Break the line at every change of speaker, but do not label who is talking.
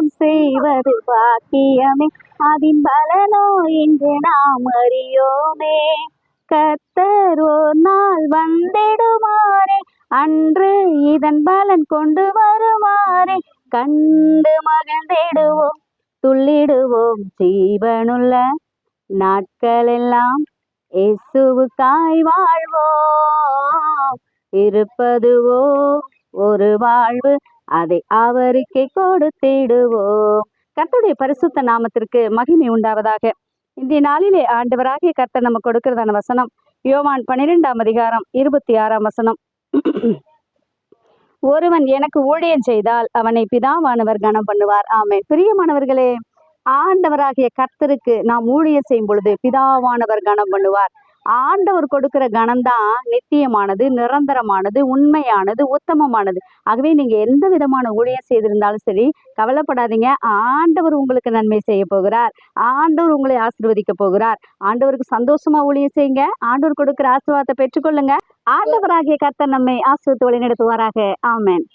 ஊழியம் செய்வது பாக்கியமே, அதின் பலனோ இன்று நாம் அறியோமே. கர்த்தர் ஒரு நாள் வந்திடுமாறே, அன்று இதன் பலன் கொண்டு வருமாறே. கண்டு மகிழ்ந்திடுவோம், துள்ளிடுவோம், ஜீவனுள்ள நாட்களெல்லாம் இயேசுவுக்காய் வாழ்வோம். இருப்பதுவோ ஒரு வாழ்வு, அதை அவருக்கே கொடுத்திடுவோம். கர்த்தருடைய பரிசுத்த நாமத்திற்கு மகிமை உண்டாவதாக. இன்றைய நாளிலே ஆண்டவராகிய கர்த்தர் நம்ம கொடுக்கிறதான வசனம் யோவான் 12ஆம் அதிகாரம் 26ஆம் வசனம். ஒருவன் எனக்கு ஊழியம் செய்தால் அவனை பிதாவானவர் கனம் பண்ணுவார். ஆமென். பிரியமானவர்களே, ஆண்டவராகிய கர்த்தருக்கு நாம் ஊழியம் செய்யும் பொழுது பிதாவானவர் கனம் பண்ணுவார். ஆண்டவர் கொடுக்கிற கனம்தான் நித்தியமானது, நிரந்தரமானது, உண்மையானது, உத்தமமானது. ஆகவே நீங்க எந்த விதமான ஊழியம் செய்திருந்தாலும் சரி, கவலைப்படாதீங்க. ஆண்டவர் உங்களுக்கு நன்மை செய்ய போகிறார். ஆண்டவர் உங்களை ஆசீர்வதிக்க போகிறார். ஆண்டவருக்கு சந்தோஷமா ஊழியம் செய்யுங்க. ஆண்டவர் கொடுக்கிற ஆசீர்வாதத்தை பெற்றுக்கொள்ளுங்க. ஆண்டவராகிய கர்த்தர் நம்மை ஆசீர்வதித்து வழி நடத்துவாராக. ஆமென்.